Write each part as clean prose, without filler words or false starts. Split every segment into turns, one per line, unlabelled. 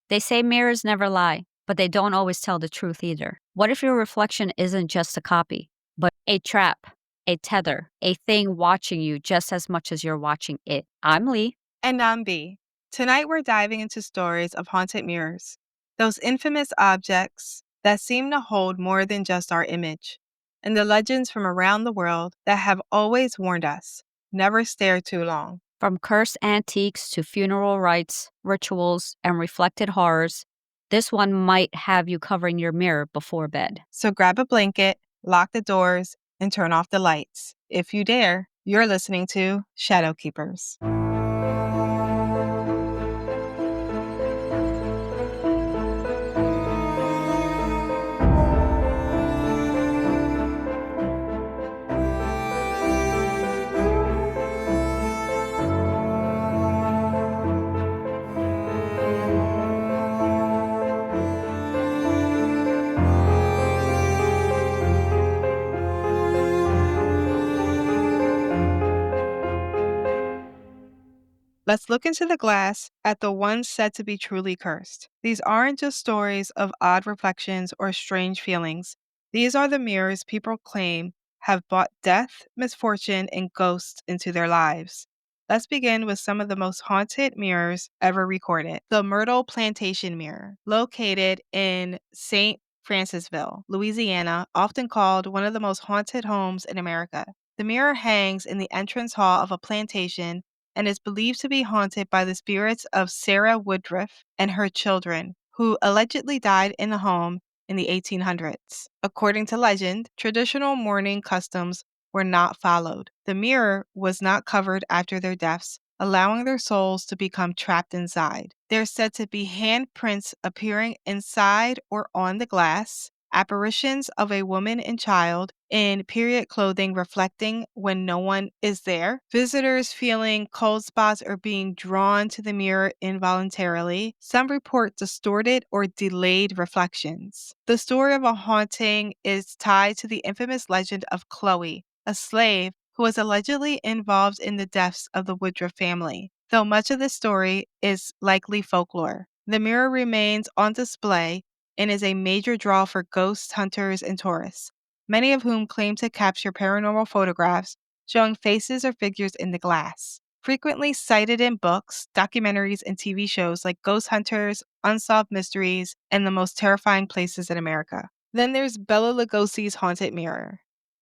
They say mirrors never lie, but they don't always tell the truth either. What if your reflection isn't just a copy, but a trap, a tether, a thing watching you just as much as you're watching it? I'm Lee.
And I'm B. Tonight we're diving into stories of haunted mirrors, those infamous objects that seem to hold more than just our image, and the legends from around the world that have always warned us never stare too long.
From cursed antiques to funeral rites, rituals, and reflected horrors, this one might have you covering your mirror before bed.
So grab a blanket, lock the doors, and turn off the lights. If you dare, you're listening to Shadow Keepers. Let's look into the glass at the ones said to be truly cursed. These aren't just stories of odd reflections or strange feelings. These are the mirrors people claim have brought death, misfortune, and ghosts into their lives. Let's begin with some of the most haunted mirrors ever recorded. The Myrtle Plantation Mirror, located in St. Francisville, Louisiana, often called one of the most haunted homes in America. The mirror hangs in the entrance hall of a plantation and is believed to be haunted by the spirits of Sarah Woodruff and her children, who allegedly died in the home in the 1800s. According to legend, traditional mourning customs were not followed. The mirror was not covered after their deaths, allowing their souls to become trapped inside. There's said to be handprints appearing inside or on the glass, apparitions of a woman and child in period clothing reflecting when no one is there, visitors feeling cold spots or being drawn to the mirror involuntarily. Some report distorted or delayed reflections. The story of a haunting is tied to the infamous legend of Chloe, a slave who was allegedly involved in the deaths of the Woodruff family. Though much of the story is likely folklore, the mirror remains on display and is a major draw for ghost hunters and tourists, many of whom claim to capture paranormal photographs showing faces or figures in the glass. Frequently cited in books, documentaries, and TV shows like Ghost Hunters, Unsolved Mysteries, and The Most Terrifying Places in America. Then there's Bela Lugosi's Haunted Mirror.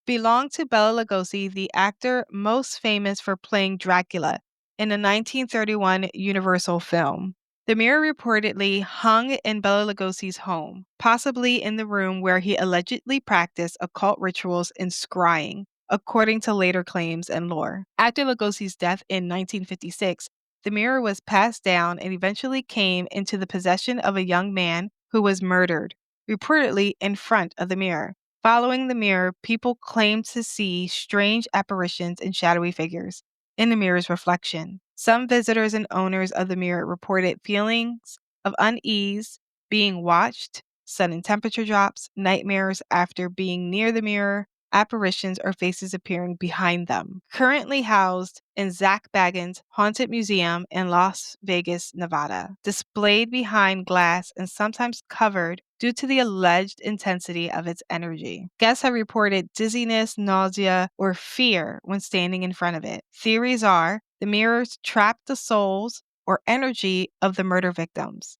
Belonged to Bela Lugosi, the actor most famous for playing Dracula in the 1931 Universal film. The mirror reportedly hung in Bela Lugosi's home, possibly in the room where he allegedly practiced occult rituals and scrying, according to later claims and lore. After Lugosi's death in 1956, the mirror was passed down and eventually came into the possession of a young man who was murdered, reportedly in front of the mirror. Following the mirror, people claimed to see strange apparitions and shadowy figures in the mirror's reflection. Some visitors and owners of the mirror reported feelings of unease, being watched, sudden temperature drops, nightmares after being near the mirror, apparitions or faces appearing behind them. Currently housed in Zach Bagans' Haunted Museum in Las Vegas, Nevada, displayed behind glass and sometimes covered due to the alleged intensity of its energy. Guests have reported dizziness, nausea, or fear when standing in front of it. Theories are the mirrors trap the souls or energy of the murder victims.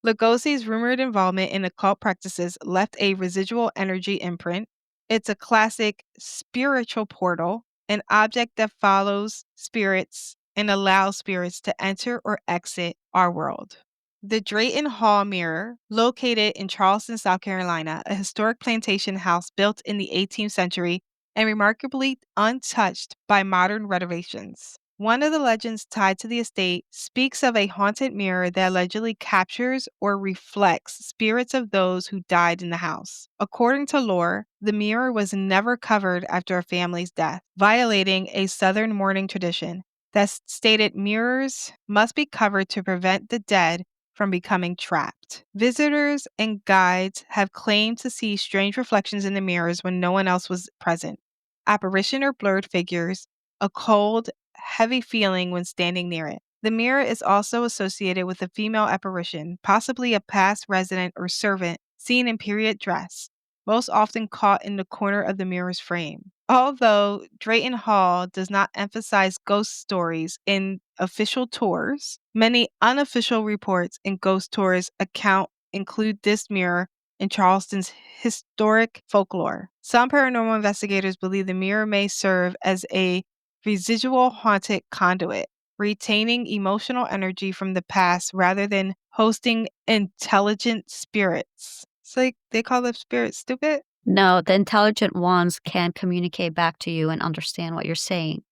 Lugosi's rumored involvement in occult practices left a residual energy imprint. It's a classic spiritual portal, an object that follows spirits and allows spirits to enter or exit our world. The Drayton Hall Mirror, located in Charleston, South Carolina, a historic plantation house built in the 18th century and remarkably untouched by modern renovations. One of the legends tied to the estate speaks of a haunted mirror that allegedly captures or reflects spirits of those who died in the house. According to lore, the mirror was never covered after a family's death, violating a Southern mourning tradition that stated mirrors must be covered to prevent the dead from becoming trapped. Visitors and guides have claimed to see strange reflections in the mirrors when no one else was present. Apparition or blurred figures, a cold, heavy feeling when standing near it. The mirror is also associated with a female apparition, possibly a past resident or servant seen in period dress, most often caught in the corner of the mirror's frame. Although Drayton Hall does not emphasize ghost stories in official tours, many unofficial reports and ghost tours account include this mirror in Charleston's historic folklore. Some paranormal investigators believe the mirror may serve as a residual haunted conduit, retaining emotional energy from the past rather than hosting intelligent spirits. It's like they call the spirits stupid.
No, the intelligent ones can communicate back to you and understand what you're saying,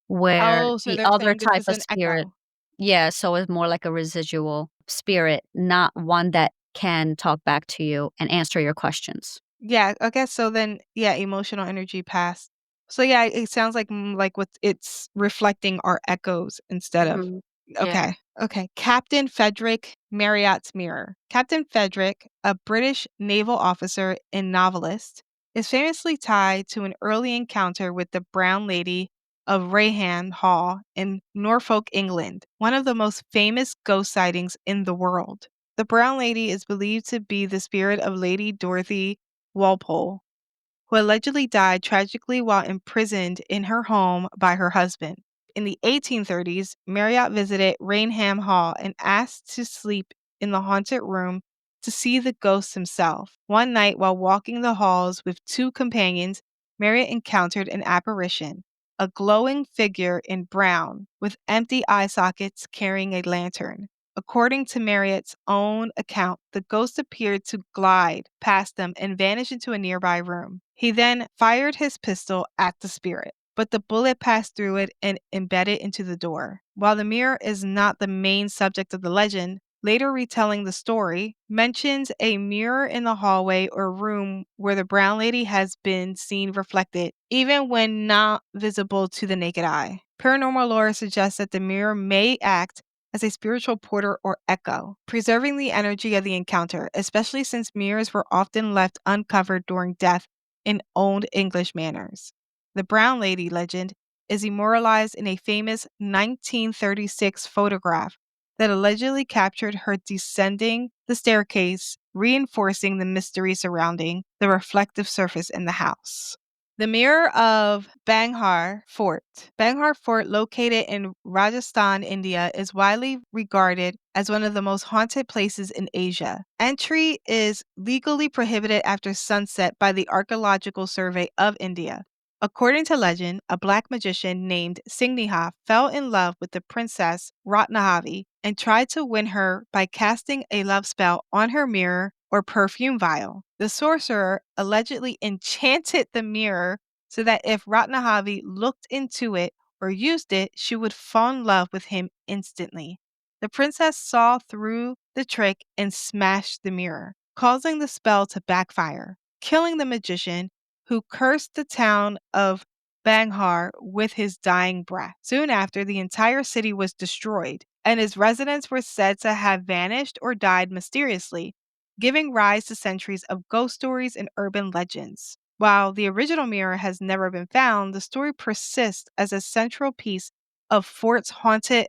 where
Oh, so
the
they're
other
saying this
type
is
of
an
spirit,
echo.
yeah, so it's more like a residual spirit, not one that can talk back to you and answer your questions.
Yeah, I guess so then, yeah, emotional energy past. So yeah, it sounds like what it's reflecting are echoes instead of.
Mhm. Yeah.
Okay. Okay. Captain Frederick Marriott's mirror. Captain Frederick, a British naval officer and novelist, is famously tied to an early encounter with the Brown Lady of Raham Hall in Norfolk, England, one of the most famous ghost sightings in the world. The Brown Lady is believed to be the spirit of Lady Dorothy Walpole, who allegedly died tragically while imprisoned in her home by her husband. In the 1830s, Marriott visited Rainham Hall and asked to sleep in the haunted room to see the ghost himself. One night, while walking the halls with two companions, Marriott encountered an apparition, a glowing figure in brown with empty eye sockets carrying a lantern. According to Marriott's own account, the ghost appeared to glide past them and vanish into a nearby room. He then fired his pistol at the spirit, but the bullet passed through it and embedded into the door. While the mirror is not the main subject of the legend, later retelling the story mentions a mirror in the hallway or room where the brown lady has been seen reflected, even when not visible to the naked eye. Paranormal lore suggests that the mirror may act as a spiritual porter or echo, preserving the energy of the encounter, especially since mirrors were often left uncovered during death in Old English manors. The Brown Lady legend is immortalized in a famous 1936 photograph that allegedly captured her descending the staircase, reinforcing the mystery surrounding the reflective surface in the house. The Mirror of Banghar Fort. Banghar Fort, located in Rajasthan, India, is widely regarded as one of the most haunted places in Asia. Entry is legally prohibited after sunset by the Archaeological Survey of India. According to legend, a black magician named Singniha fell in love with the princess Ratnahavi and tried to win her by casting a love spell on her mirror or perfume vial. The sorcerer allegedly enchanted the mirror so that if Ratnahavi looked into it or used it, she would fall in love with him instantly. The princess saw through the trick and smashed the mirror, causing the spell to backfire, killing the magician, who cursed the town of Banghar with his dying breath. Soon after, the entire city was destroyed, and its residents were said to have vanished or died mysteriously, giving rise to centuries of ghost stories and urban legends. While the original mirror has never been found, the story persists as a central piece of Fort's haunted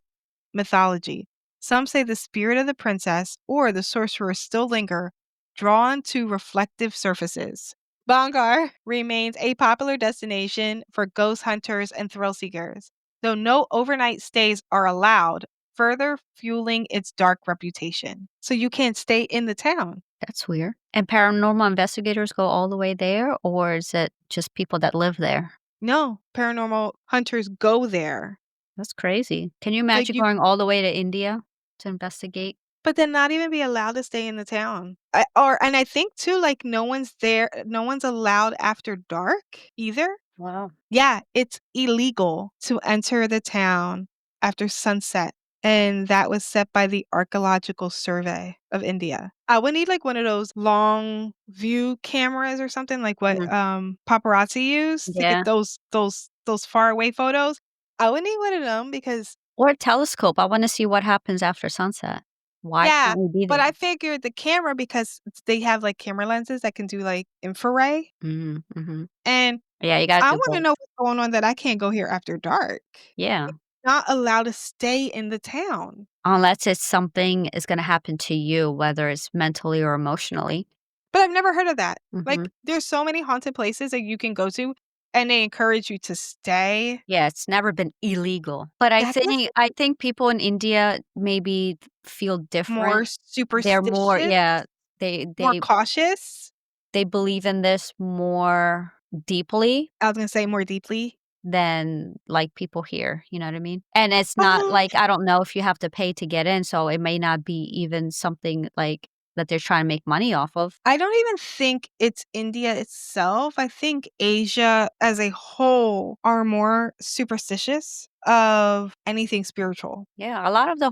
mythology. Some say the spirit of the princess or the sorcerer still linger, drawn to reflective surfaces. Bangar remains a popular destination for ghost hunters and thrill seekers, though no overnight stays are allowed, further fueling its dark reputation. So you can't stay in the town.
That's weird. And paranormal investigators go all the way there, or is it just people that live there?
No, paranormal hunters go there.
That's crazy. Can you
Like
imagine
you
going all the way to India to investigate?
but then not even be allowed to stay in the town. And I think too, like no one's there, no one's allowed after dark either.
Wow.
Yeah, it's illegal to enter the town after sunset, and that was set by the Archaeological Survey of India. I would need like one of those long view cameras or something like what
Mhm.
paparazzi use to get
Yeah.
those far away photos. I would need one of them because
Or a telescope. I wanna see what happens after sunset. Why
yeah,
can't we be
but I
there?
figured the camera because they have like camera lenses that can do like infrared,
Mhm.
and
Yeah, you gotta
I
do
want to
both.
know what's going on that I can't go here after dark.
Yeah.
not allowed to stay in the town.
unless it's something is gonna happen to you, whether it's mentally or emotionally.
But I've never heard of that. Like,
Mhm.
there's so many haunted places that you can go to, and they encourage you to stay.
Yeah, it's never been illegal, but I
That
think
doesn't
I think people in India maybe feel
more
different. They're more
superstitious,
yeah, they
more
they
cautious.
they believe in this more deeply
I was gonna say more deeply.
than, like, people here, you know what I mean? And it's not
Um,
like I don't know if you have to pay to get in, so it may not be even something, like, that they're trying to make money off of.
I don't even think it's India itself. I think Asia as a whole are more superstitious of anything spiritual.
Yeah, a lot of the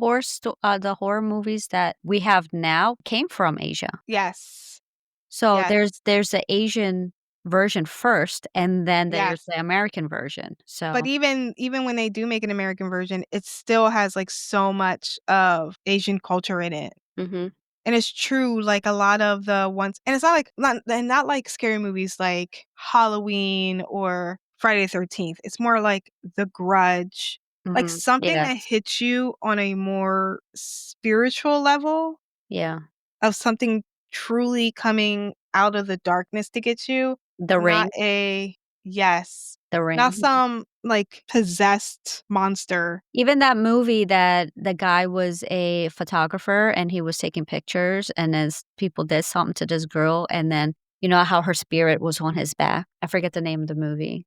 horror movies that we have now came from Asia.
Yes.
So
Yes.
there's the Asian version first, and then there's
Yes.
the American version.
But
So
even when they do make an American version, it still has, like, so much of Asian culture in it.
mhm,
And it's true, like, a lot of the ones and it's not like not like scary movies like Halloween or Friday the 13th. It's more like The Grudge, like,
mhm,
something that
yes,
hits you on a more spiritual level
yeah.
of something truly coming out of the darkness to get you,
The
not
Ring,
a yes,
The
not
Ring.
some, like, possessed monster.
Even that movie that the guy was a photographer and he was taking pictures, and as people did something to this girl, and then you know how her spirit was on his back? I forget the name of the movie.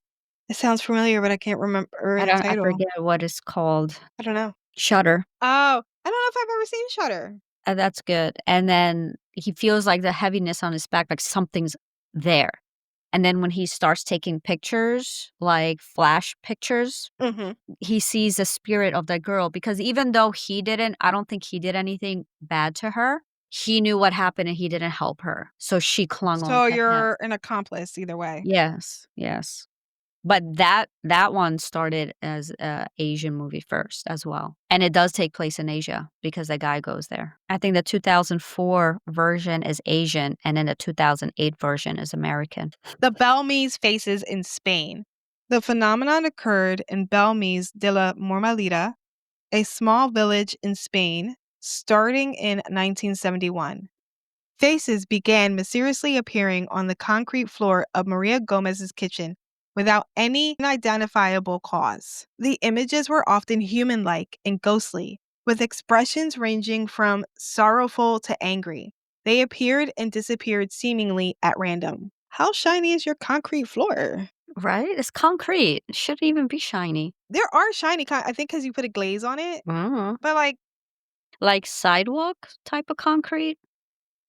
It sounds familiar, but I can't remember the
I
title.
forget what it's called.
I don't know.
Shutter.
Oh, I don't know if I've ever seen Shudder.
That's good, and then he feels like the heaviness on his back, like something's there, and then when he starts taking pictures, like flash pictures,
Mhm.
he sees the spirit of that girl because even though he didn't I don't think he did anything bad to her, he knew what happened and he didn't help her, so she clung on
So
to him.
you're an accomplice either way.
Yes, yes. But that one started as a Asian movie first as well, and it does take place in Asia because the guy goes there. I think the 2004 version is Asian, and then the 2008 version is American.
The Belmese faces in Spain. The phenomenon occurred in Belmese de la Mormalida, a small village in Spain, starting in 1971. Faces began mysteriously appearing on the concrete floor of Maria Gomez's kitchen without any identifiable cause. The images were often human like and ghostly, with expressions ranging from sorrowful to angry. They appeared and disappeared seemingly at random. How shiny is your concrete floor?
Right? It's concrete. It shouldn't even be shiny.
There are shiny I think because you put a glaze on it,
Mhm.
but like
Like sidewalk type of concrete?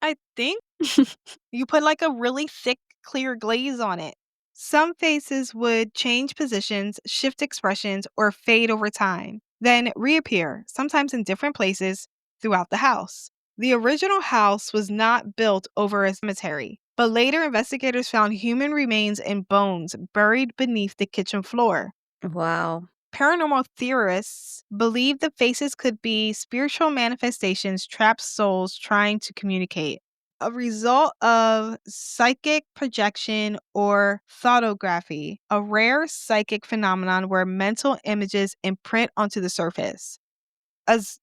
I think you put like a really thick, clear glaze on it. Some faces would change positions, shift expressions, or fade over time, then reappear, sometimes in different places throughout the house. The original house was not built over a cemetery, but later investigators found human remains and bones buried beneath the kitchen floor.
Wow.
Paranormal theorists believe the faces could be spiritual manifestations, trapped souls trying to communicate. A result of psychic projection or thoughtography, a rare psychic phenomenon where mental images imprint onto the surface.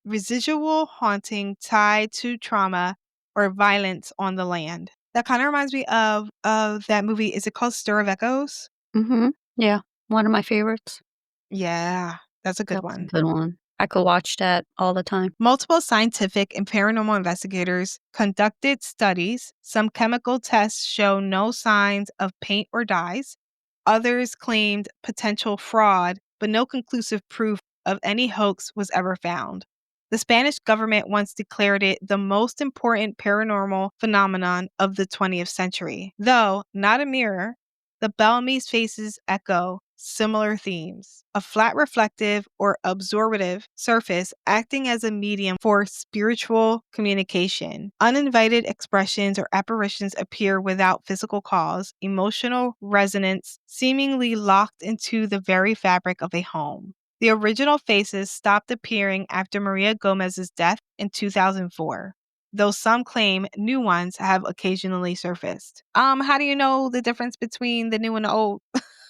Residual haunting tied to trauma or violence on the land. That kind of reminds me of that movie. Is it called Stir of Echoes?
Mhm. Yeah, one of my favorites.
Yeah, that's a good
That was a
one.
good one. I could watch that all the time.
Multiple scientific and paranormal investigators conducted studies. Some chemical tests show no signs of paint or dyes. Others claimed potential fraud, but no conclusive proof of any hoax was ever found. The Spanish government once declared it the most important paranormal phenomenon of the 20th century. Though not a mirror, the Balinese faces echo similar themes. A flat reflective or absorptive surface acting as a medium for spiritual communication. Uninvited expressions or apparitions appear without physical cause, emotional resonance seemingly locked into the very fabric of a home. The original faces stopped appearing after Maria Gomez's death in 2004, though some claim new ones have occasionally surfaced. How do you know the difference between the new and the old?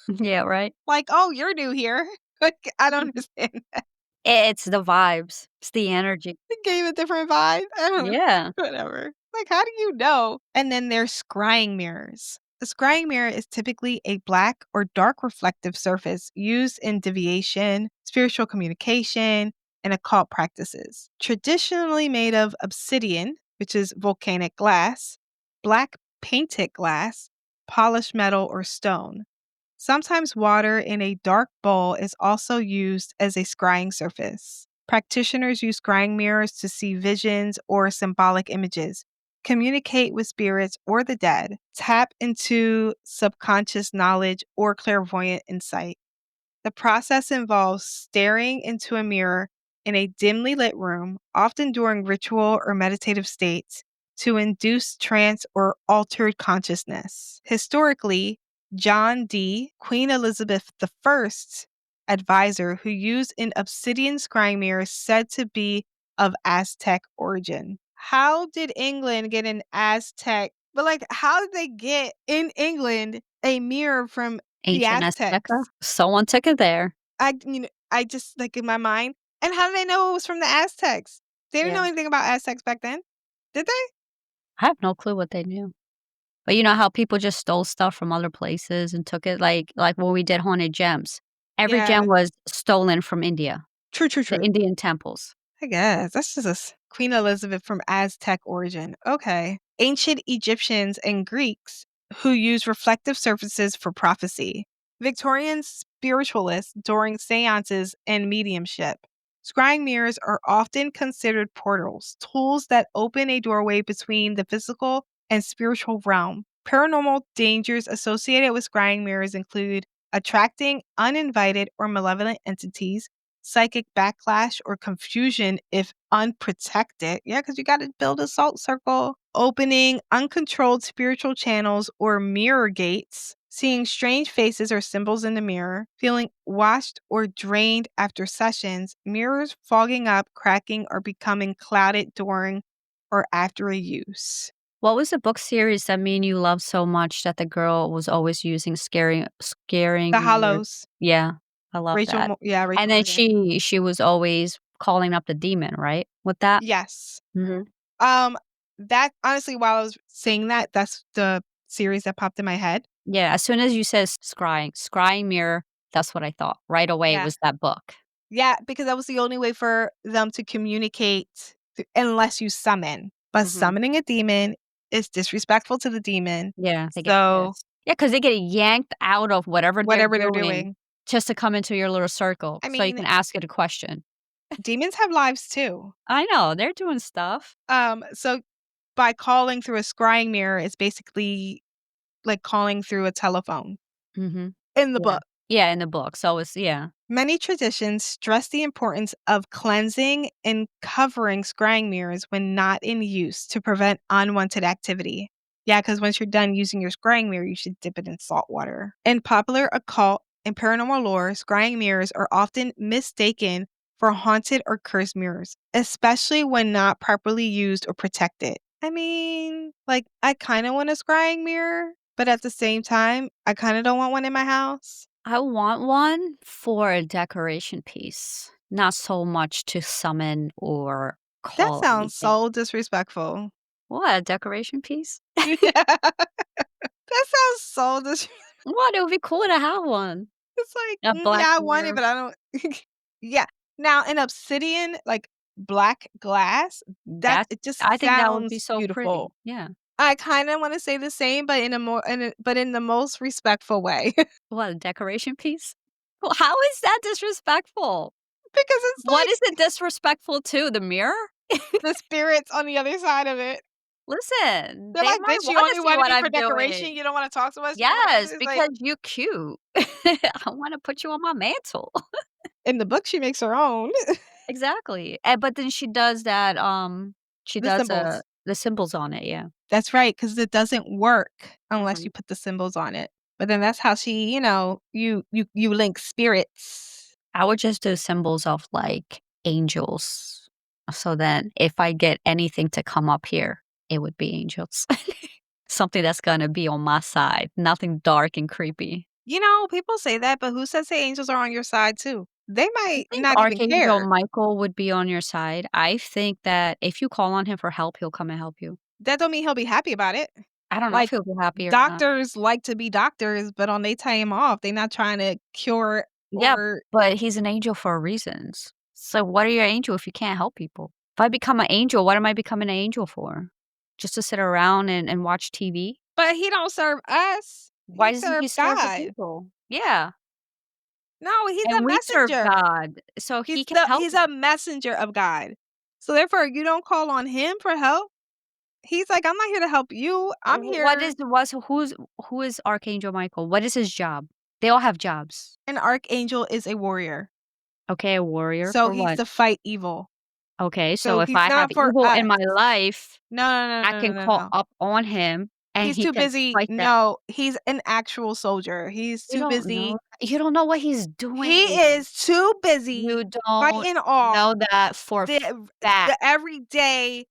Yeah, right?
Like, "Oh, you're new here." Like, I don't understand.
It's the vibes. It's the energy.
It gave a different vibe. I don't know.
Yeah.
Whatever. Like, how do you know? And then there's scrying mirrors. The scrying mirror is typically a black or dark reflective surface used in divination, spiritual communication, and occult practices. Traditionally made of obsidian, which is volcanic glass, black painted glass, polished metal, or stone. Sometimes water in a dark bowl is also used as a scrying surface. Practitioners use scrying mirrors to see visions or symbolic images, communicate with spirits or the dead, tap into subconscious knowledge or clairvoyant insight. The process involves staring into a mirror in a dimly lit room, often during ritual or meditative states, to induce trance or altered consciousness. Historically, John D., Queen Elizabeth I's advisor, who used an obsidian scrying mirror said to be of Aztec origin. How did England get an Aztec? But, like, how did they get in England a mirror from the
Ancient Azteca.
Aztecs?
Someone took it there.
I just, like, in my mind, and how do they know it was from the Aztecs? They didn't
Yeah.
know anything about Aztecs back then, did they?
I have no clue what they knew. But you know how people just stole stuff from other places and took it? Like when we did Haunted Gems. Every gem
Yeah.
was stolen from India,
True, true,
the
true.
Indian temples.
I guess. That's just Queen Elizabeth from Aztec origin. Okay. Ancient Egyptians and Greeks who used reflective surfaces for prophecy. Victorian spiritualists during seances and mediumship. Scrying mirrors are often considered portals, tools that open a doorway between the physical and spiritual realm. Paranormal dangers associated with scrying mirrors include attracting uninvited or malevolent entities, psychic backlash or confusion if unprotected. Yeah, because you got to build a salt circle. Opening uncontrolled spiritual channels or mirror gates. Seeing strange faces or symbols in the mirror. Feeling washed or drained after sessions. Mirrors fogging up, cracking, or becoming clouded during or after a use.
What was the book series that me and you loved so much that the girl was always using
The
scaring mirrors?
Hollows.
Yeah, I love
Rachel,
that.
yeah,
And
Rachel
then
Morgan.
she was always calling up the demon, right? With that?
Yes.
Mhm.
Um, that honestly, while I was saying that, that's the series that popped in my head.
Yeah, as soon as you said scrying mirror, that's what I thought. Right away
Yeah.
was that book.
Yeah, because that was the only way for them to communicate unless you summon. But
Mhm.
summoning a demon is disrespectful to the demon.
Yeah, they get
So,
pissed. Yeah, because they get yanked out of whatever they're
whatever they're
doing
doing.
just to come into your little circle
I
so you
mean,
can ask it a question.
demons have lives too.
I know, they're doing stuff.
So by calling through a scrying mirror, it's basically like calling through a telephone
Mhm.
in the
Yeah.
book.
Yeah, in the book, so it's yeah.
Many traditions stress the importance of cleansing and covering scrying mirrors when not in use to prevent unwanted activity. Yeah, because once you're done using your scrying mirror, you should dip it in salt water. In popular occult and paranormal lore, scrying mirrors are often mistaken for haunted or cursed mirrors, especially when not properly used or protected. I mean, like, I kind of want a scrying mirror, but at the same time, I kind of don't want one in my house.
I want one for a decoration piece, not so much to summon or
That
call
sounds
anything.
so disrespectful.
What, a decoration piece?
Yeah. That sounds so
What, it would be cool to have one.
it's like,
A
yeah,
black
I want it,
mirror.
but I don't Yeah. Now, an obsidian, like, black glass, that
That
it
I
just
think that would be
sounds
so pretty.
beautiful.
Yeah.
I kinda wanna say the same, but in the most respectful way.
What, a decoration piece? Well, how is that disrespectful?
Because it's
What
like
is it disrespectful to, the mirror?
the spirits on the other side of it.
Listen,
They're
they
like,
might
"Bitch, you
wanna
only
see
wanted
what
me for
I'm
decoration,
doing.
you don't wanna talk to us, you don't wanna
Yes,
it's like
because you cute. I wanna put you on my mantle.
in the book, she makes her own.
Exactly, but then she
The
does,
symbols.
the symbols on it, yeah.
That's right, because it doesn't work unless
Mhm.
you put the symbols on it. But then that's how she, you link spirits.
I would just do symbols of, like, angels, so then if I get anything to come up here, it would be angels. Something that's gonna be on my side, nothing dark and creepy.
People say that, but who says the angels are on your side too? they
I
might
think
not even
Archangel
care.
Michael would be on your side. I think that if you call on him for help, he'll come and help you.
That don't mean he'll be happy about it.
I don't know if
Like,
he'll be happy or not.
doctors like to be doctors, but on they time off, they not trying to cure
Yeah,
or
but he's an angel for reasons. So what are you an angel if you can't help people? If I become an angel, what am I becoming an angel for? Just to sit around and watch TV?
but he don't serve us.
Why
He
doesn't he
serves
serve the
God.
people? Yeah,
No, he's a
and we serve
messenger.
God, so he can help
He's a messenger of God. So therefore, you don't call on him for help. He's like, "I'm not here to help you. I'm
what
here."
is what's who is Archangel Michael? What is his job? They all have jobs.
An archangel is a warrior,
Okay, a warrior
so
for
he's
what?
to fight evil.
Okay, so
So
if
he's
I have
not for
evil in
us.
my life,
No, no,
I
no, no,
can
no,
call
no.
up on him and
He's
he
too
can
busy.
fight that.
No, he's an actual soldier. He's
You
too
don't know.
busy.
You don't know what he's
He
doing.
is too busy
You don't
fighting off
know that for
the
fact.
everyday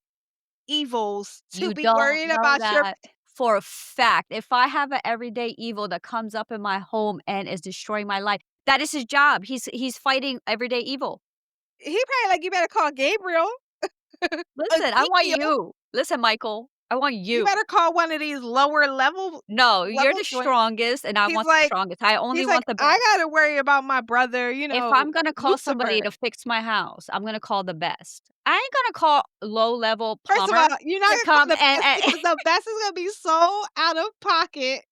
evils to
You
be
don't
worried
know
about your
that for a fact. If I have an everyday evil that comes up in my home and is destroying my life, that is his job. He's fighting everyday evil.
he probably like, "You better call Gabriel,
Listen, I want
Ezekiel.
you. Listen, Michael, I want
You
you.
better call one of these
No, you're
level
the
joints."
strongest, and I
He's
want the
like
strongest. I only
he's like,
want the
"I
best.
gotta worry about my brother,
If I'm gonna call somebody
Lucifer."
to fix my house, I'm gonna call the best. I ain't gonna call low-level
First of all,
plumber
you're not
to
gonna
come
call the
and
best because the best is gonna be so out of pocket.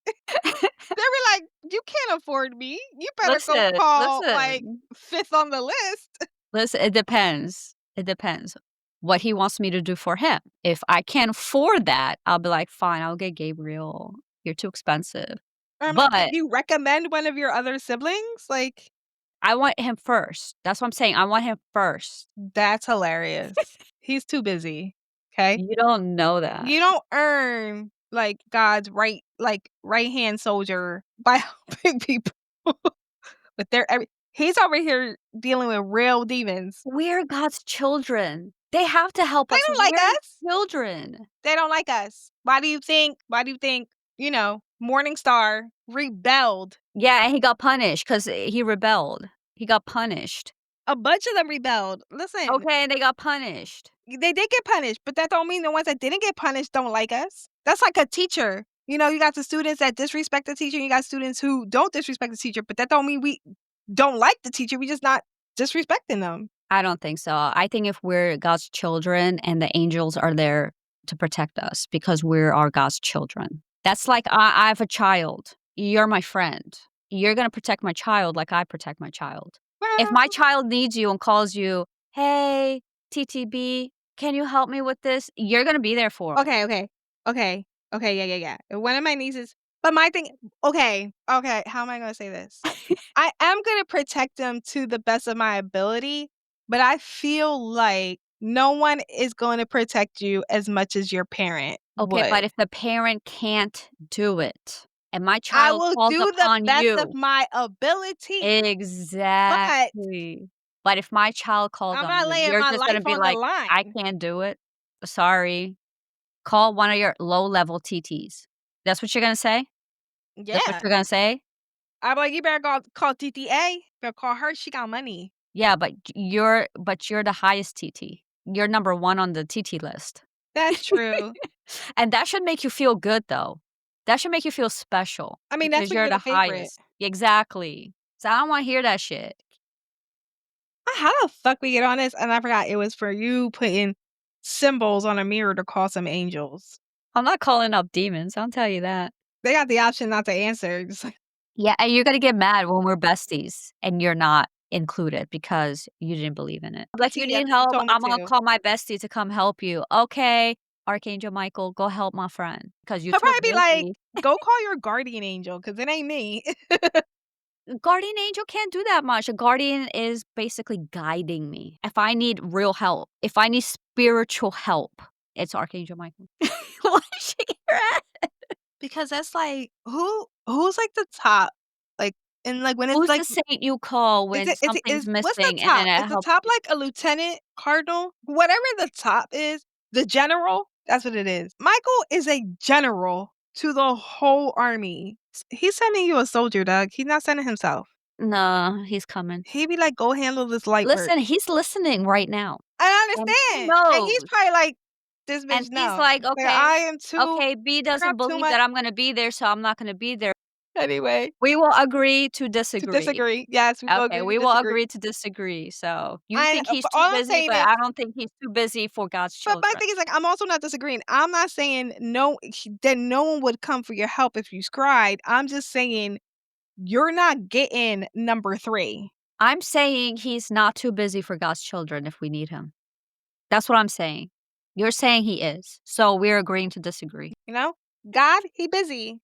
They'll be like, "You can't afford me. You better go
Listen,
call, like,
listen,
5th on the list."
listen, it depends. It depends what he wants me to do for him. If I can't afford that, I'll be like, "Fine, I'll get Gabriel. You're too expensive."
I'm like, "Can
But
you recommend one of your other siblings?" Like,
I want him first. That's what I'm saying. I want him first.
that's hilarious. He's too busy, okay?
You don't know that.
You don't earn, like, God's right-hand soldier by helping people with their every he's over here dealing with real demons.
We're God's children. They have to help
They
us.
don't like
We're his
us.
children.
They don't like us. Why do you think, Morningstar rebelled?
Yeah, and he got punished because he rebelled. He got punished.
A bunch of them rebelled. Listen,
Okay, and they got punished.
they did get punished, but that don't mean the ones that didn't get punished don't like us. That's like a teacher. You got the students that disrespect the teacher, and you got students who don't disrespect the teacher, but that don't mean we don't like the teacher, we just not disrespecting them.
I don't think so. I think if we're God's children and the angels are there to protect us because we're our God's children. That's like I have a child. You're my friend. You're going to protect my child like I protect my child. If my
Well,
child needs you and calls you, "Hey, TTB, can you help me with this?" You're going to be there for 'em.
okay, okay, okay, okay, yeah, yeah, yeah. And one of my nieces, but my thing, okay, okay, how am I gonna say this? I am gonna protect them to the best of my ability, but I feel like no one is going to protect you as much as your parent
Okay,
would.
but if the parent can't do it and my
I
child
will
calls
do the
upon
best of
you.
my ability, but
Exactly. But if my child calls
I'm
on
not
you,
laying
you're
my
just gonna
life
be
on the
like, "I
line.
can't do it. Sorry." Call one of your low-level TTs. That's what you're gonna say? That's what
Yeah.
you're gonna say?
I'm like, "You better call TTA. Better call her, she got money."
Yeah, but you're the highest TT. You're number 1 on the TT list.
That's true.
And that should make you feel good, though. That should make you feel special
I mean, that's
because
when
you're
you're
the
the favorite.
highest. Exactly. So I don't wanna hear that shit.
How the fuck we get on this? And I forgot it was for you putting symbols on a mirror to call some angels.
I'm not calling up demons, I'll tell you that.
They got the option not to answer. Just like,
Yeah, and you're gonna get mad when we're besties and you're not included because you didn't believe in it. If you
see,
need
you
help,
told me
I'm gonna
to.
call my bestie to come help you. "Okay, Archangel Michael, go help my friend because 'cause you're
He'll
too
probably be like,
busy."
"Go call your guardian angel, cause it ain't me."
Guardian angel can't do that much. A guardian is basically guiding me. If I need real help, if I need spiritual help, it's Archangel Michael. Why is she here?
Because that's like, who's like the top? Like, and like when it's
Who's
like,
the saint you call
is
when
it
something's
is what's the
missing and then
top? Is
it
the
helps
top
you?
like a lieutenant, cardinal, whatever the top is, the general? That's what it is. Michael is a general to the whole army. He's sending you a soldier, Doug. He's not sending himself.
No, he's coming.
He be like, "Go handle this light work."
Listen, he's listening right now,
I
and he
understand, and he's
knows,
probably like, "This
and
bitch
he's
no."
like,
Like,
"Okay,
I am too
okay, B
I
doesn't
got too
believe
much
that I'm gonna be there, so I'm not gonna be there.
anyway,
We will agree to
to
disagree."
disagree. Yes, we will
Okay,
agree to
we will
disagree.
agree to disagree, so you
I
think he's
but
too
all I'm
busy,
saying
but
is
I don't think he's too busy for God's
but my
children.
thing is, like, I'm also not disagreeing. I'm not saying that no one would come for your help if you cried. I'm just saying you're not getting number 3,
I'm saying he's not too busy for God's children if we need him. That's what I'm saying. You're saying he is, so we're agreeing to disagree.
you know? God, he busy.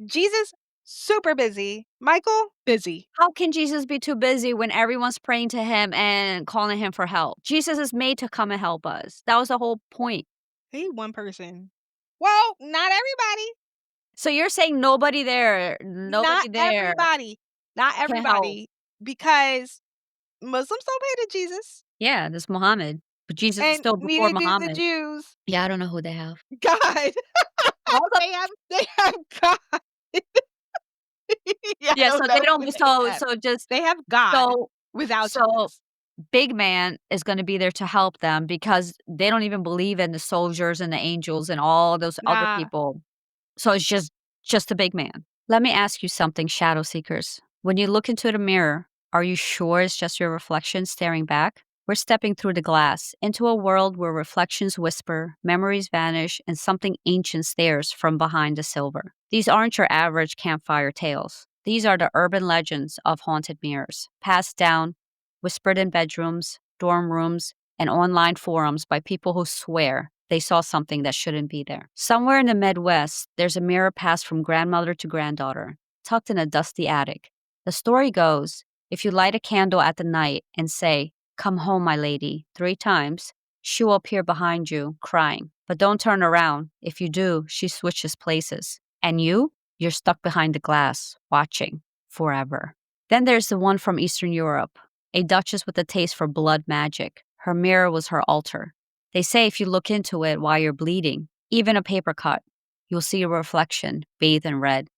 Jesus, super busy. Michael, busy.
How can Jesus be too busy when everyone's praying to him and calling him for help? Jesus is made to come and help us. That was the whole point.
He one person. Well, not everybody.
So you're saying
Not
nobody there
everybody. Not
can help.
everybody. Because Muslims don't pray to Jesus,
Yeah, there's Muhammad, but Jesus is
and
still before
neither do the
Muhammad.
Jews.
Yeah, I don't know who they have.
God.
All the
They have God. Yeah, I
Yeah, so
don't
they
know
don't
who they
so
have.
so just
They have God
so
without
so
Jesus.
big man is gonna be there to help them because they don't even believe in the soldiers and the angels and all those other
Nah.
people. So it's just a big man. Let me ask you something, shadow seekers. When you look into the mirror, are you sure it's just your reflection staring back? We're stepping through the glass into a world where reflections whisper, memories vanish, and something ancient stares from behind the silver. These aren't your average campfire tales. These are the urban legends of haunted mirrors, passed down, whispered in bedrooms, dorm rooms, and online forums by people who swear they saw something that shouldn't be there. Somewhere in the Midwest, there's a mirror passed from grandmother to granddaughter, tucked in a dusty attic. The story goes if you light a candle at the night and say, "Come home, my lady," 3 times, she will appear behind you, crying. But don't turn around. If you do, she switches places. And you're stuck behind the glass, watching forever. Then there's the one from Eastern Europe, a duchess with a taste for blood magic. Her mirror was her altar. They say if you look into it while you're bleeding, even a paper cut, you'll see a reflection bathed in red.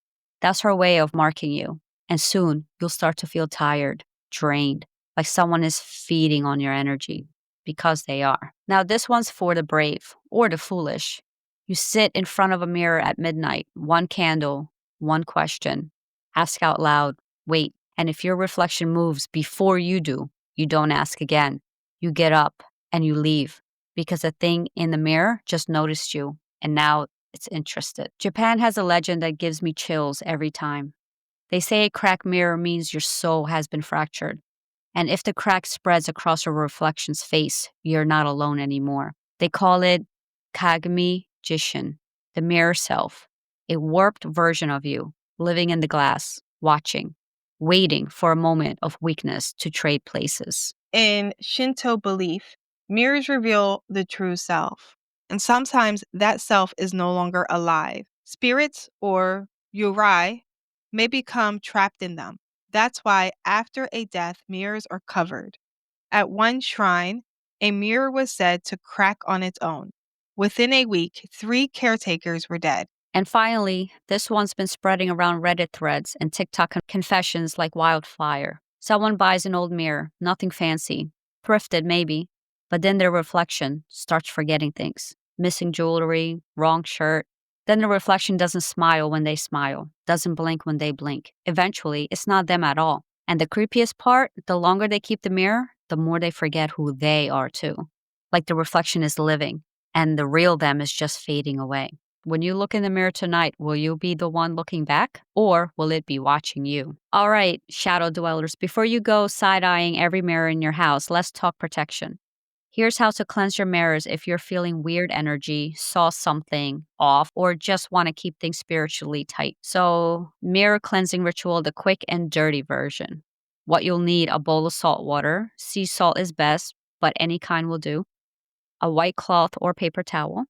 That's her way of marking you. And soon you'll start to feel tired, drained, like someone is feeding on your energy because they are. Now, this one's for the brave or the foolish. You sit in front of a mirror at midnight, one candle, one question. Ask out loud, wait. And if your reflection moves before you do, you don't ask again. You get up and you leave because the thing in the mirror just noticed you and now it's interested. Japan has a legend that gives me chills every time. They say a cracked mirror means your soul has been fractured. And if the crack spreads across your reflection's face, you're not alone anymore. They call it Kagami Jishin, the mirror self, a warped version of you, living in the glass, watching, waiting for a moment of weakness to trade places.
In Shinto belief, mirrors reveal the true self. And sometimes that self is no longer alive. Spirits or yurai may become trapped in them. That's why after a death, mirrors are covered. At one shrine, a mirror was said to crack on its own. Within a week, 3 caretakers were dead.
And finally, this one's been spreading around Reddit threads and TikTok confessions like wildfire. Someone buys an old mirror, nothing fancy, thrifted maybe, but then their reflection starts forgetting things. Missing jewelry, wrong shirt. Then the reflection doesn't smile when they smile, doesn't blink when they blink. Eventually, it's not them at all. And the creepiest part, the longer they keep the mirror, the more they forget who they are too. Like the reflection is living, and the real them is just fading away. When you look in the mirror tonight, will you be the one looking back or will it be watching you? All right, shadow dwellers, before you go side eyeing every mirror in your house, let's talk protection. Here's how to cleanse your mirrors if you're feeling weird energy, saw something off, or just want to keep things spiritually tight. So, mirror cleansing ritual, the quick and dirty version. What you'll need: a bowl of salt water. Sea salt is best, but any kind will do. A white cloth or paper towel,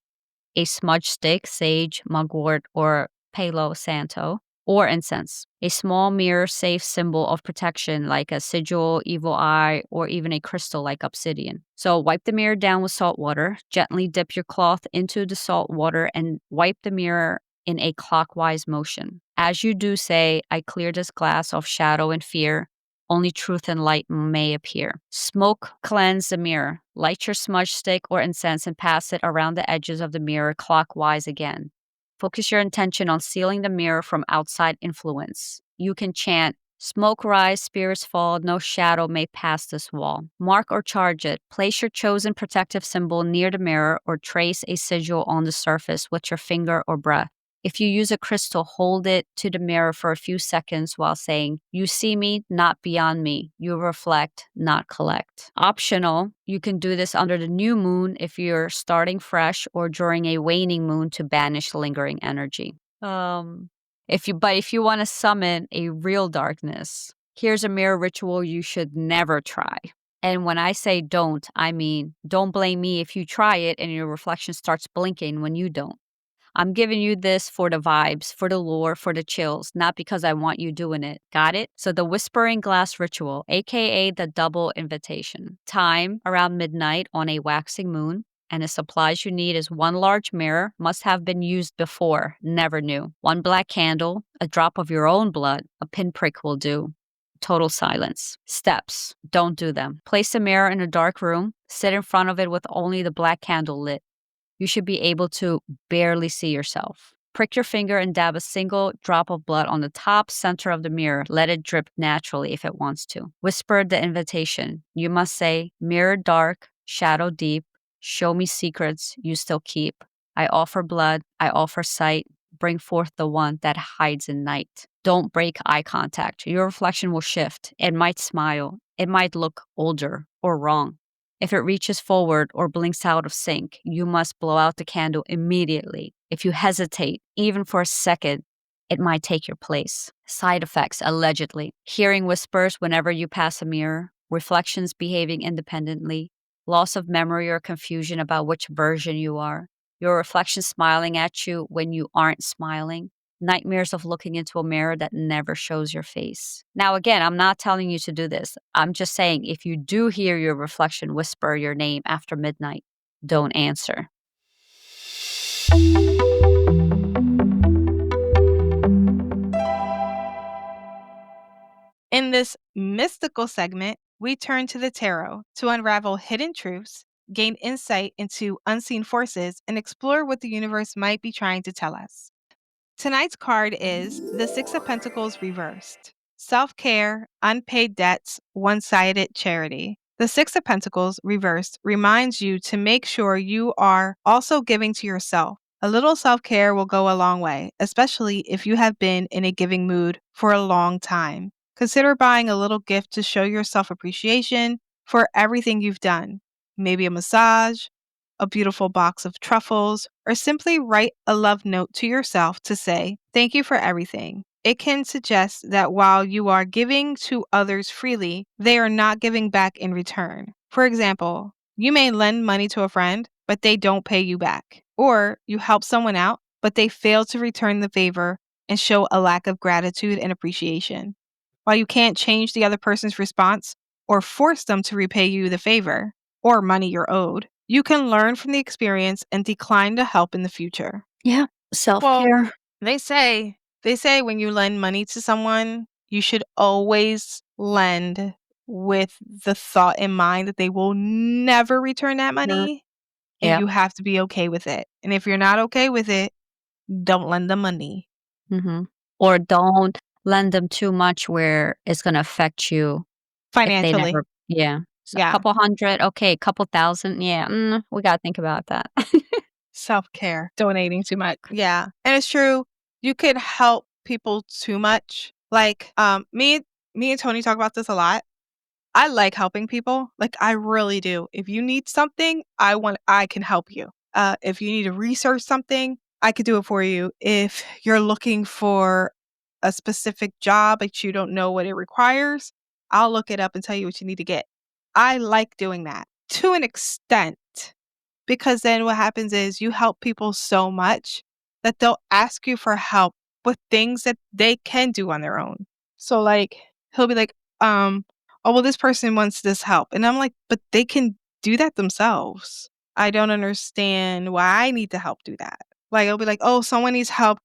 a smudge stick, sage, mugwort, or palo santo, or incense. A small mirror safe symbol of protection like a sigil, evil eye, or even a crystal like obsidian. So wipe the mirror down with salt water. Gently dip your cloth into the salt water and wipe the mirror in a clockwise motion. As you do, say, "I clear this glass of shadow and fear," only truth and light may appear. Smoke cleanse the mirror. Light your smudge stick or incense and pass it around the edges of the mirror clockwise again. Focus your intention on sealing the mirror from outside influence. You can chant, "Smoke rise, spirits fall, no shadow may pass this wall." Mark or charge it. Place your chosen protective symbol near the mirror or trace a sigil on the surface with your finger or breath. If you use a crystal, hold it to the mirror for a few seconds while saying, "You see me, not beyond me. You reflect, not collect." Optional, you can do this under the new moon if you're starting fresh or during a waning moon to banish lingering energy. If you want to summon a real darkness, here's a mirror ritual you should never try. And when I say don't, I mean don't blame me if you try it and your reflection starts blinking when you don't. I'm giving you this for the vibes, for the lore, for the chills, not because I want you doing it. Got it? So the whispering glass ritual, aka the double invitation. Time around midnight on a waxing moon. And the supplies you need is one large mirror, must have been used before, never new. One black candle, a drop of your own blood, a pinprick will do. Total silence. Steps. Don't do them. Place a mirror in a dark room. Sit in front of it with only the black candle lit. You should be able to barely see yourself. Prick your finger and dab a single drop of blood on the top center of the mirror. Let it drip naturally if it wants to. Whisper the invitation. You must say, "Mirror dark, shadow deep, show me secrets you still keep. I offer blood, I offer sight. Bring forth the one that hides in night." Don't break eye contact. Your reflection will shift. It might smile. It might look older or wrong. If it reaches forward or blinks out of sync, you must blow out the candle immediately. If you hesitate, even for a second, it might take your place. Side effects, allegedly. Hearing whispers whenever you pass a mirror, reflections behaving independently, loss of memory or confusion about which version you are, your reflection smiling at you when you aren't smiling, nightmares of looking into a mirror that never shows your face. Now, again, I'm not telling you to do this. I'm just saying if you do hear your reflection whisper your name after midnight, don't answer.
In this mystical segment, we turn to the tarot to unravel hidden truths, gain insight into unseen forces, and explore what the universe might be trying to tell us. Tonight's card is the Six of Pentacles reversed. Self care, unpaid debts, one sided charity. The Six of Pentacles reversed reminds you to make sure you are also giving to yourself. A little self care will go a long way, especially if you have been in a giving mood for a long time. Consider buying a little gift to show your self appreciation for everything you've done. Maybe a massage, a beautiful box of truffles, or simply write a love note to yourself to say, "Thank you for everything." It can suggest that while you are giving to others freely, they are not giving back in return. For example, you may lend money to a friend, but they don't pay you back. Or you help someone out, but they fail to return the favor and show a lack of gratitude and appreciation. While you can't change the other person's response or force them to repay you the favor or money you're owed, you can learn from the experience and decline to help in the future.
Yeah, self
Well,
care.
they say when you lend money to someone, you should always lend with the thought in mind that they will never return that money and
Yep.
you have to be okay with it. And if you're not okay with it, don't lend the money
Hmm. Or don't lend them too much where it's going to affect you if they
financially.
never, yeah. So a
Yeah.
couple hundred, okay, couple thousand, yeah, we got to think about that.
Self-care, donating too much. Yeah, and it's true. You could help people too much. Like, me and Tony talk about this a lot. I like helping people. Like, I really do. If you need something, I can help you. If you need to research something, I could do it for you. If you're looking for a specific job but you don't know what it requires, I'll look it up and tell you what you need to get. I like doing that to an extent. Because then what happens is you help people so much that they'll ask you for help with things that they can do on their own. So like he'll be like, oh well this person wants this help. And I'm like, but they can do that themselves. I don't understand why I need to help do that. Like it'll be like, oh, someone needs help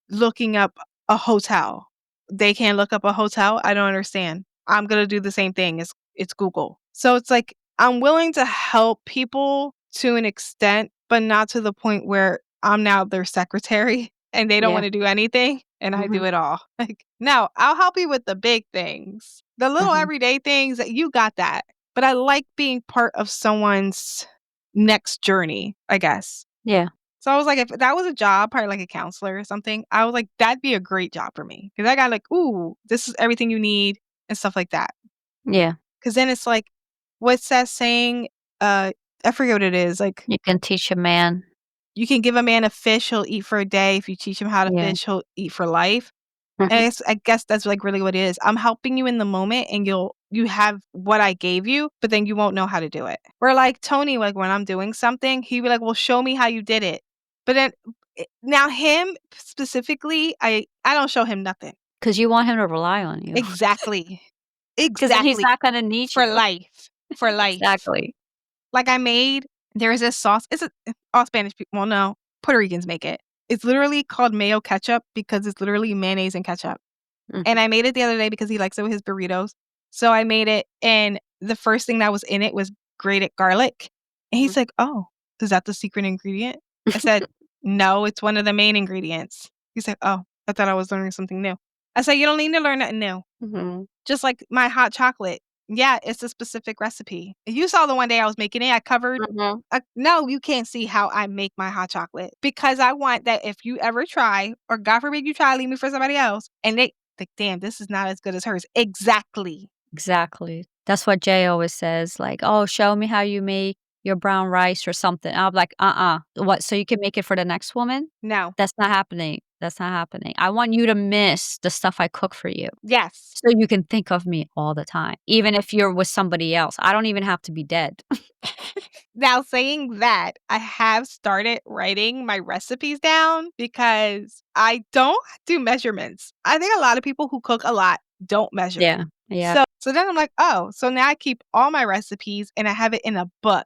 looking up a hotel. They can't look up a hotel. I don't understand. I'm gonna do the same thing. It's Google. So it's like I'm willing to help people to an extent, but not to the point where I'm now their secretary and they don't
Yeah.
want to do anything and I do
Mhm.
it all. Like, no, I'll help you with the big things. The little
Mhm.
everyday things that you got that. But I like being part of someone's next journey, I guess.
Yeah.
So I was like, if that was a job, probably like a counselor or something, I was like, that'd be a great job for me. Cause I got like, ooh, this is everything you need and stuff like that.
Yeah.
Cause then it's like, what's that saying? Uh, I forget what it is. Like,
You can teach a man.
you can give a man a fish, he'll eat for a day. If you teach him how to
Yeah.
fish, he'll eat for life. And
Mhm.
I guess that's like really what it is. I'm helping you in the moment and you have what I gave you, but then you won't know how to do it. Or like Tony, like when I'm doing something, he'd be like, well, show me how you did it. But then now him specifically, I don't show him nothing.
'Cause you want him to rely on you.
Exactly.
'Cause then he's
Exactly.
not gonna need
For
you.
life. For life.
Exactly.
Like I made there is this sauce. It's a all Spanish people. Well, no, Puerto Ricans make it. It's literally called mayo ketchup because it's literally mayonnaise and ketchup. And
Mhm.
I made it the other day because he likes it with his burritos. So I made it, and the first thing that was in it was grated garlic. And he's
Mhm.
like, "Oh, is that the secret ingredient?" I said, "No, it's one of the main ingredients." He's like, "Oh, I thought I was learning something new." I said, "You don't need to learn nothing new.
Mhm.
Just like my hot chocolate. Yeah, it's a specific recipe. You saw the one day I was making it, I covered
Mhm.
no, you can't see how I make my hot chocolate because I want that if you ever try, or God forbid you try, leave me for somebody else, and they like, damn, this is not as good as hers. Exactly.
Exactly. That's what Jay always says, like, "Oh, show me how you make your brown rice or something." I'm like, "Uh-uh." What, so you can make it for the next woman?
No.
That's not happening. That's not happening. I want you to miss the stuff I cook for you,
Yes.
so you can think of me all the time, even if you're with somebody else. I don't even have to be dead.
Now, saying that, I have started writing my recipes down because I don't do measurements. I think a lot of people who cook a lot don't measure.
Yeah. Yeah.
So then I'm like, oh, so now I keep all my recipes and I have it in a book.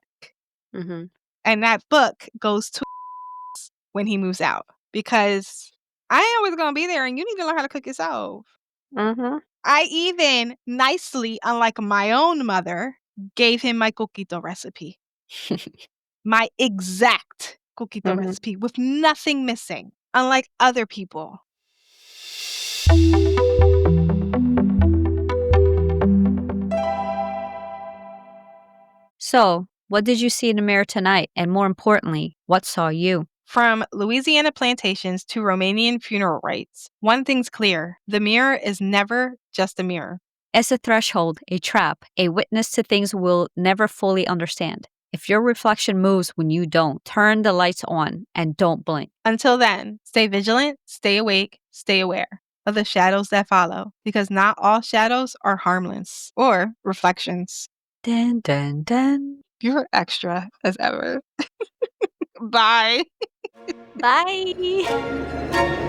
Mhm.
And that book goes to when he moves out because I ain't always gonna be there and you need to learn how to cook yourself.
Mhm.
I even nicely, unlike my own mother, gave him my coquito recipe. My exact coquito
Mhm.
recipe with nothing missing, unlike other people.
So, what did you see in the mirror tonight? And more importantly, what saw you?
From Louisiana plantations to Romanian funeral rites, one thing's clear: the mirror is never just a mirror.
As a threshold, a trap, a witness to things we'll never fully understand. If your reflection moves when you don't, turn the lights on and don't blink.
Until then, stay vigilant, stay awake, stay aware of the shadows that follow, because not all shadows are harmless or reflections.
Dun dun dun.
You're extra as ever. Bye.
Bye.